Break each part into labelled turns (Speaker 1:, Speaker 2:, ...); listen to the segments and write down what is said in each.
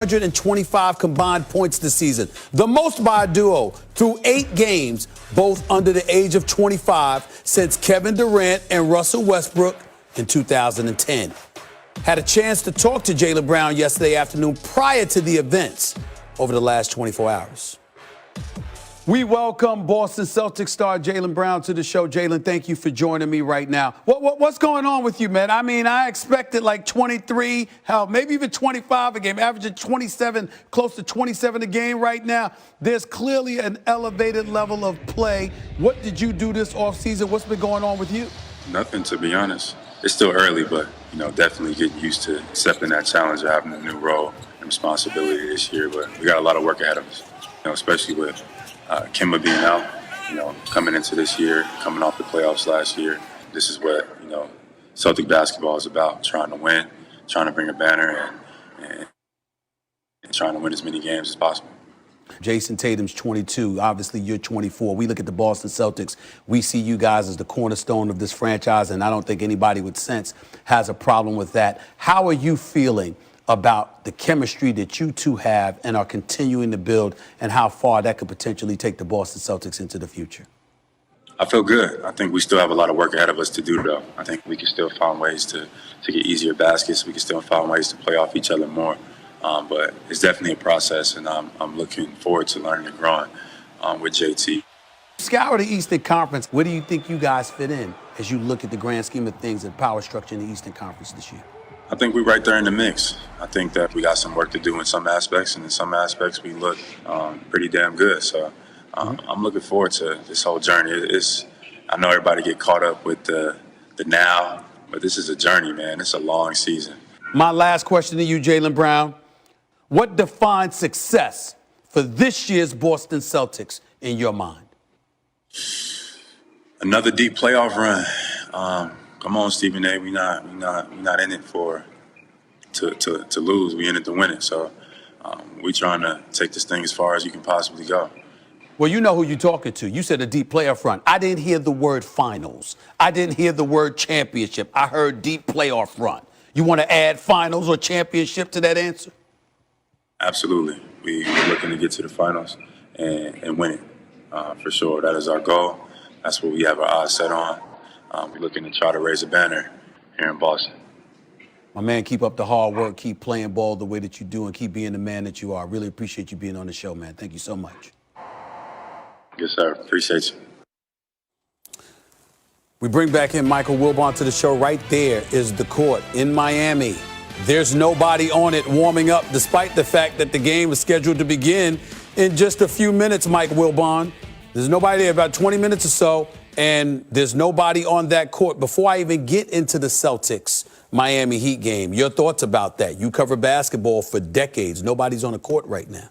Speaker 1: 125 combined points this season, the most by a duo through 8 games, both under the age of 25 since Kevin Durant and Russell Westbrook in 2010. Had a chance to talk to Jaylen Brown yesterday afternoon prior to the events over the last 24 hours. We welcome Boston Celtics star Jaylen Brown to the show. Jaylen, thank you for joining me right now. What's going on with you, man? I mean, I expected like 23, maybe even 25 a game, averaging 27, close to 27 a game right now. There's clearly an elevated level of play. What did you do this offseason? What's been going on with you?
Speaker 2: Nothing, to be honest. It's still early, but, definitely getting used to accepting that challenge of having a new role and responsibility this year. But we got a lot of work ahead of us, especially with Kemba being out, coming into this year, coming off the playoffs last year. This is what, Celtic basketball is about, trying to win, trying to bring a banner, and trying to win as many games as possible.
Speaker 1: Jason Tatum's 22. Obviously, you're 24. We look at the Boston Celtics. We see you guys as the cornerstone of this franchise, and I don't think anybody with sense has a problem with that. How are you feeling about the chemistry that you two have and are continuing to build, and how far that could potentially take the Boston Celtics into the future?
Speaker 2: I feel good. I think we still have a lot of work ahead of us to do, though. I think we can still find ways to get easier baskets. We can still find ways to play off each other more. But it's definitely a process, and I'm looking forward to learning and growing with JT.
Speaker 1: Scour the Eastern Conference. Where do you think you guys fit in as you look at the grand scheme of things and power structure in the Eastern Conference this year?
Speaker 2: I think we're right there in the mix. I think that we got some work to do in some aspects, and in some aspects we look pretty damn good. So I'm looking forward to this whole journey. I know everybody get caught up with the now, but this is a journey, man. It's a long season.
Speaker 1: My last question to you, Jaylen Brown. What defines success for this year's Boston Celtics in your mind?
Speaker 2: Another deep playoff run. Come on, Stephen A. We're not in it to lose. We in it to win it. So we're trying to take this thing as far as you can possibly go.
Speaker 1: Well, you know who you're talking to. You said a deep playoff run. I didn't hear the word finals. I didn't hear the word championship. I heard deep playoff run. You want to add finals or championship to that answer?
Speaker 2: Absolutely. We're looking to get to the finals and win it for sure. That is our goal. That's what we have our eyes set on. We're looking to try to raise a banner here in Boston.
Speaker 1: My man, keep up the hard work, keep playing ball the way that you do, and keep being the man that you are. I really appreciate you being on the show, man. Thank you so much.
Speaker 2: Yes, sir. Appreciate you.
Speaker 1: We bring back in Michael Wilbon to the show. Right there is the court in Miami. There's nobody on it warming up, despite the fact that the game is scheduled to begin in just a few minutes, Mike Wilbon. There's nobody there, about 20 minutes or so, and there's nobody on that court. Before I even get into the Celtics Miami Heat game, your thoughts about that? You cover basketball for decades. Nobody's on the court right now.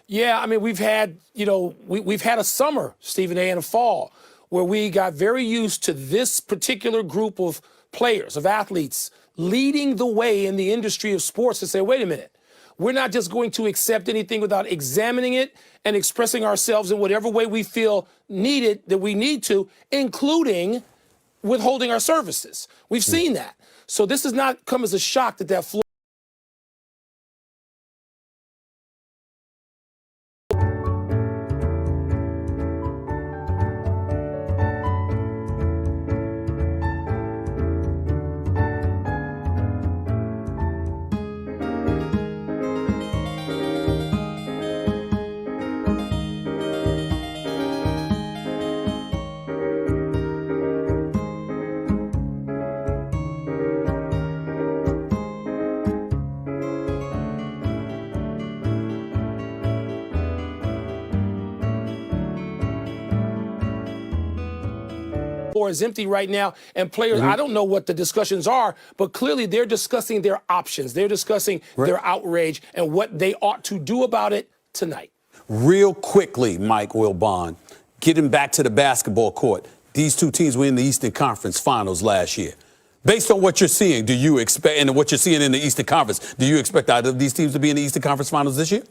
Speaker 3: Yeah, I mean, we've had a summer, Stephen A., and a fall, where we got very used to this particular group of players, of athletes, leading the way in the industry of sports to say, wait a minute, we're not just going to accept anything without examining it and expressing ourselves in whatever way we feel needed, that we need to, including withholding our services. We've seen that. So this does not come as a shock that floor. Is empty right now, and players, I don't know what the discussions are, but clearly they're discussing their options. They're discussing their outrage and what they ought to do about it tonight.
Speaker 1: Real quickly, Mike Wilbon, getting back to the basketball court. These two teams were in the Eastern Conference Finals last year. Based on what you're seeing, do you expect, and what you're seeing in the Eastern Conference, do you expect either of these teams to be in the Eastern Conference Finals this year?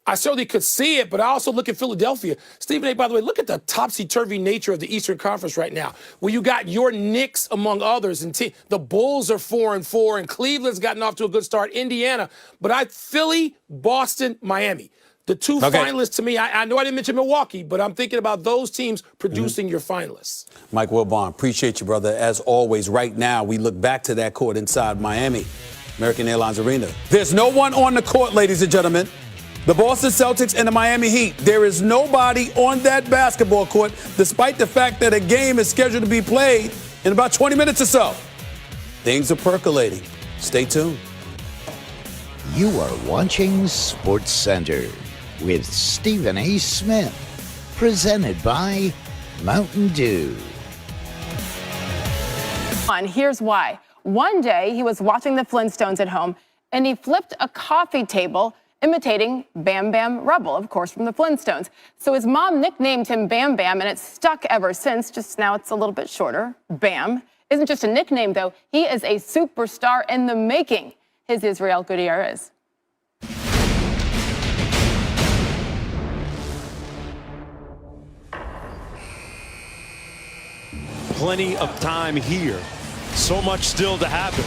Speaker 3: I certainly could see it, but I also look at Philadelphia. Stephen A., by the way, look at the topsy-turvy nature of the Eastern Conference right now, where you got your Knicks among others, and the Bulls are 4-4, and Cleveland's gotten off to a good start, Indiana. But Philly, Boston, Miami. The two finalists to me, I know I didn't mention Milwaukee, but I'm thinking about those teams producing your finalists.
Speaker 1: Mike Wilbon, appreciate you, brother. As always, right now, we look back to that court inside Miami, American Airlines Arena. There's no one on the court, ladies and gentlemen. The Boston Celtics and the Miami Heat. There is nobody on that basketball court, despite the fact that a game is scheduled to be played in about 20 minutes or so. Things are percolating. Stay tuned.
Speaker 4: You are watching Sports Center with Stephen A. Smith, presented by Mountain Dew.
Speaker 5: Here's why. One day, he was watching the Flintstones at home, and he flipped a coffee table imitating Bam Bam Rubble, of course, from the Flintstones. So his mom nicknamed him Bam Bam, and it's stuck ever since. Just now it's a little bit shorter. Bam isn't just a nickname, though. He is a superstar in the making. His Israel Gutierrez.
Speaker 6: Plenty of time here. So much still to happen.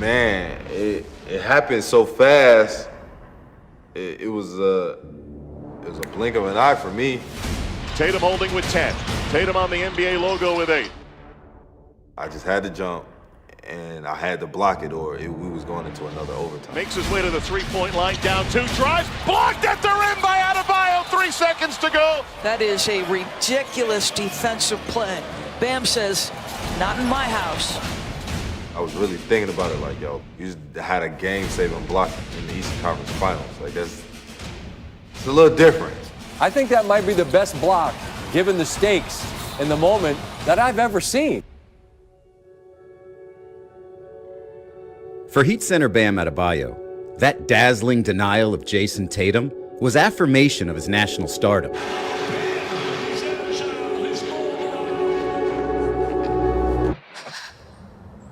Speaker 7: Man, it happened so fast. It was a blink of an eye for me.
Speaker 6: Tatum holding with 10. Tatum on the NBA logo with 8.
Speaker 7: I just had to jump, and I had to block it, or we was going into another overtime.
Speaker 6: Makes his way to the three-point line, down 2, drives, blocked at the rim by Adebayo, 3 seconds to go.
Speaker 8: That is a ridiculous defensive play. Bam says, not in my house.
Speaker 7: I was really thinking about it like, yo, you just had a game-saving block in the Eastern Conference Finals. Like, it's a little different.
Speaker 9: I think that might be the best block, given the stakes in the moment, that I've ever seen.
Speaker 10: For Heat center Bam Adebayo, that dazzling denial of Jason Tatum was affirmation of his national stardom.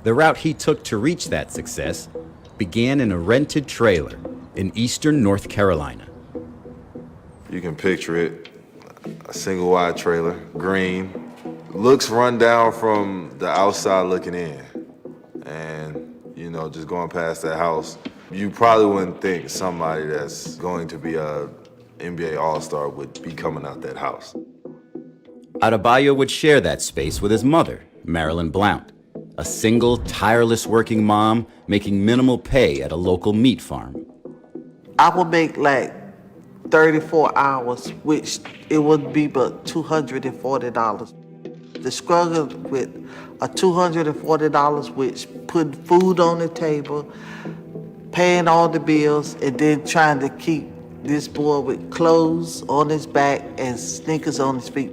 Speaker 10: The route he took to reach that success began in a rented trailer in eastern North Carolina.
Speaker 7: You can picture it, a single-wide trailer, green, looks run down from the outside looking in. And, you know, just going past that house, you probably wouldn't think somebody that's going to be a NBA All-Star would be coming out that house.
Speaker 10: Adebayo would share that space with his mother, Marilyn Blount, a single, tireless working mom making minimal pay at a local meat farm.
Speaker 11: I would make like 34 hours, which it would be but $240. The struggle with a $240, which put food on the table, paying all the bills, and then trying to keep this boy with clothes on his back and sneakers on his feet.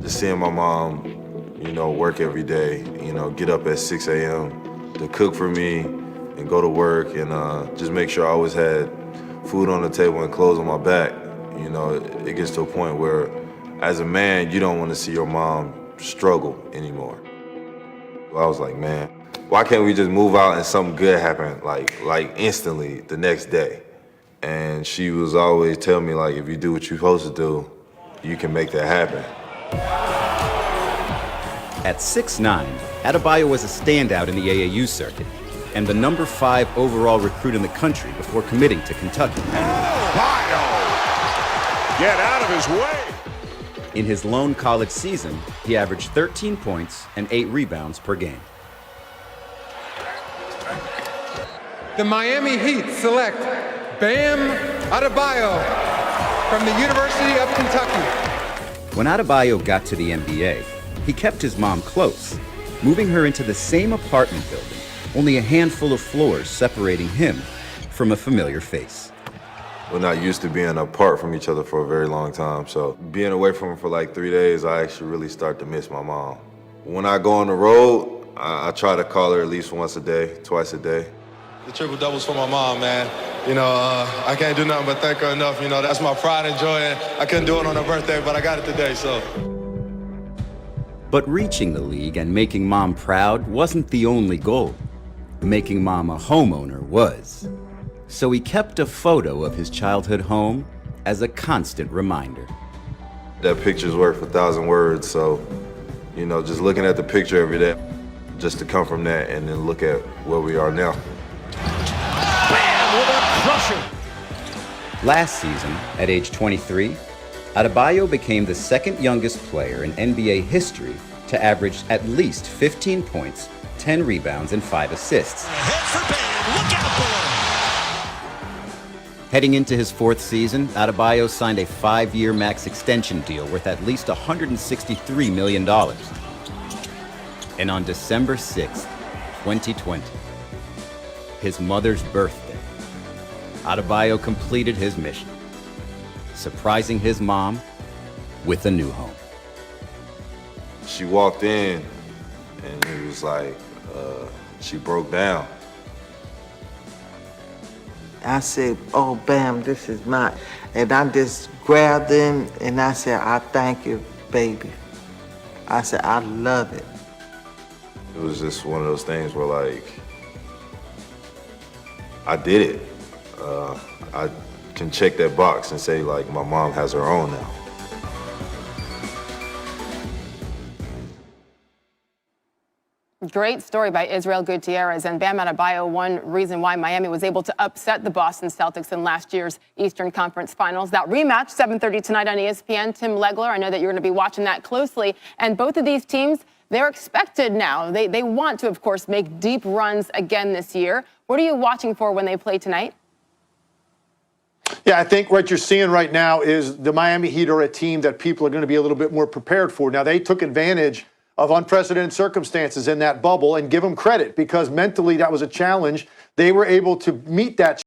Speaker 7: Just seeing my mom, you know, work every day, you know, get up at 6 a.m. to cook for me and go to work and just make sure I always had food on the table and clothes on my back. You know, it gets to a point where as a man, you don't want to see your mom struggle anymore. I was like, man, why can't we just move out and something good happen like instantly the next day? And she was always telling me, like, if you do what you're supposed to do, you can make that happen.
Speaker 10: At 6'9", Adebayo was a standout in the AAU circuit and the number 5 overall recruit in the country before committing to Kentucky.
Speaker 6: Adebayo! Get out of his way!
Speaker 10: In his lone college season, he averaged 13 points and 8 rebounds per game.
Speaker 12: The Miami Heat select Bam Adebayo from the University of Kentucky.
Speaker 10: When Adebayo got to the NBA, he kept his mom close, moving her into the same apartment building only a handful of floors separating him from a familiar face.
Speaker 7: We're not used to being apart from each other for a very long time, so being away from her for like 3 days, I actually really start to miss my mom. When I go on the road, I try to call her at least once a day, twice a day.
Speaker 13: The triple doubles for my mom, man. You know, I can't do nothing but thank her enough. You know, that's my pride and joy. And I couldn't do it on her birthday, but I got it today, so.
Speaker 10: But reaching the league and making mom proud wasn't the only goal. Making mom a homeowner was. So he kept a photo of his childhood home as a constant reminder.
Speaker 7: That picture's worth 1,000 words, so, you know, just looking at the picture every day, just to come from that and then look at where we are now.
Speaker 6: Bam! With a crusher.
Speaker 10: Last season, at age 23, Adebayo became the second youngest player in NBA history to average at least 15 points, 10 rebounds, and 5 assists.
Speaker 6: Head for Bam. Look out, boy.
Speaker 10: Heading into his fourth season, Adebayo signed a 5-year max extension deal worth at least $163 million. And on December 6th, 2020, his mother's birthday, Adebayo completed his mission, surprising his mom with a new home.
Speaker 7: She walked in and it was like, she broke down.
Speaker 11: I said, oh, Bam, this is mine. And I just grabbed him and I said, I thank you, baby. I said, I love it.
Speaker 7: It was just one of those things where, like, I did it. I can check that box and say, like, my mom has her own now.
Speaker 5: Great story by Israel Gutierrez. And Bam Adebayo, one reason why Miami was able to upset the Boston Celtics in last year's Eastern Conference Finals. That rematch, 7:30 tonight on ESPN. Tim Legler, I know that you're going to be watching that closely. And both of these teams, they're expected now. They want to, of course, make deep runs again this year. What are you watching for when they play tonight?
Speaker 14: Yeah, I think what you're seeing right now is the Miami Heat are a team that people are going to be a little bit more prepared for. Now, they took advantage of unprecedented circumstances in that bubble, and give them credit because mentally that was a challenge. They were able to meet that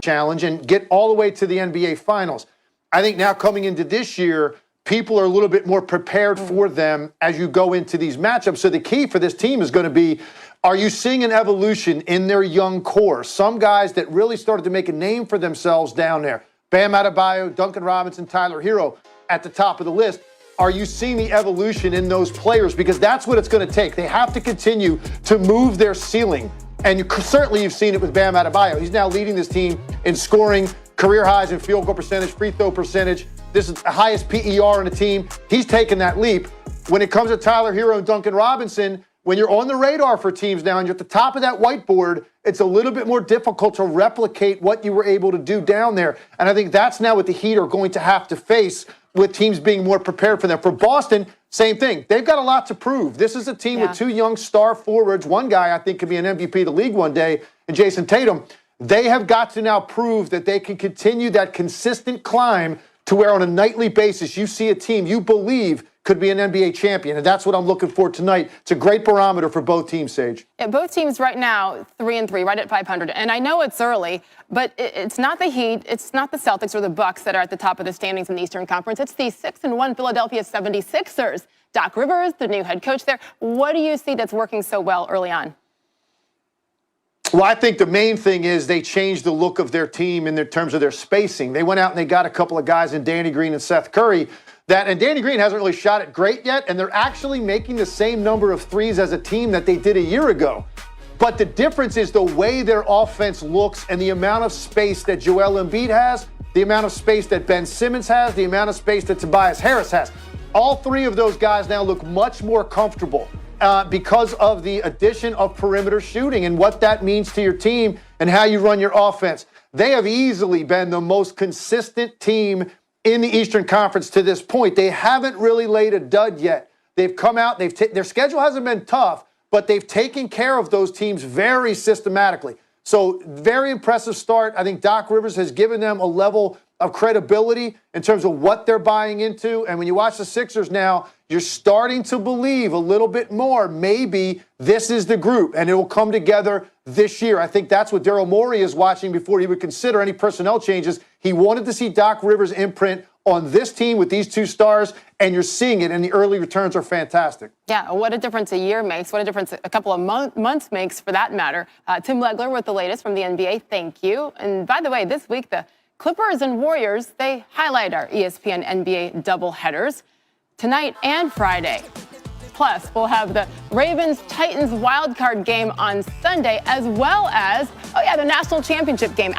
Speaker 14: challenge and get all the way to the NBA Finals. I think now coming into this year, people are a little bit more prepared for them as you go into these matchups. So the key for this team is going to be, are you seeing an evolution in their young core? Some guys that really started to make a name for themselves down there. Bam Adebayo, Duncan Robinson, Tyler Hero at the top of the list. Are you seeing the evolution in those players? Because that's what it's going to take. They have to continue to move their ceiling. And certainly you've seen it with Bam Adebayo. He's now leading this team in scoring, career highs in field goal percentage, free throw percentage. This is the highest PER in the team. He's taken that leap. When it comes to Tyler Hero and Duncan Robinson, when you're on the radar for teams now and you're at the top of that whiteboard, it's a little bit more difficult to replicate what you were able to do down there. And I think that's now what the Heat are going to have to face with teams being more prepared for them. For Boston, same thing. They've got a lot to prove. This is a team with two young star forwards. One guy I think could be an MVP of the league one day, and Jason Tatum. They have got to now prove that they can continue that consistent climb to where on a nightly basis you see a team you believe could be an NBA champion. And that's what I'm looking for tonight. It's a great barometer for both teams, Sage.
Speaker 5: Yeah, both teams right now, 3-3, right at 500. And I know it's early, but it's not the Heat, it's not the Celtics or the Bucks that are at the top of the standings in the Eastern Conference. It's the 6-1 Philadelphia 76ers. Doc Rivers, the new head coach there. What do you see that's working so well early on?
Speaker 14: Well, I think the main thing is they changed the look of their team in terms of their spacing. They went out and they got a couple of guys in Danny Green and Seth Curry. And Danny Green hasn't really shot it great yet, and they're actually making the same number of threes as a team that they did a year ago. But the difference is the way their offense looks and the amount of space that Joel Embiid has, the amount of space that Ben Simmons has, the amount of space that Tobias Harris has. all three of those guys now look much more comfortable because of the addition of perimeter shooting and what that means to your team and how you run your offense. They have easily been the most consistent team in the Eastern Conference to this point. They haven't really laid a dud yet. They've come out, their schedule hasn't been tough, but they've taken care of those teams very systematically. So very impressive start. I think Doc Rivers has given them a level of credibility in terms of what they're buying into. And when you watch the Sixers now, you're starting to believe a little bit more. Maybe this is the group and it will come together this year. I think that's what Daryl Morey is watching before he would consider any personnel changes. He wanted to see Doc Rivers' imprint on this team with these two stars, and you're seeing it, and the early returns are fantastic.
Speaker 5: Yeah, what a difference a year makes. What a difference a couple of months makes, for that matter. Tim Legler with the latest from the NBA. Thank you. And by the way, this week, the Clippers and Warriors, they highlight our ESPN NBA doubleheaders tonight and Friday. Plus, we'll have the Ravens-Titans wildcard game on Sunday, as well as, the national championship game.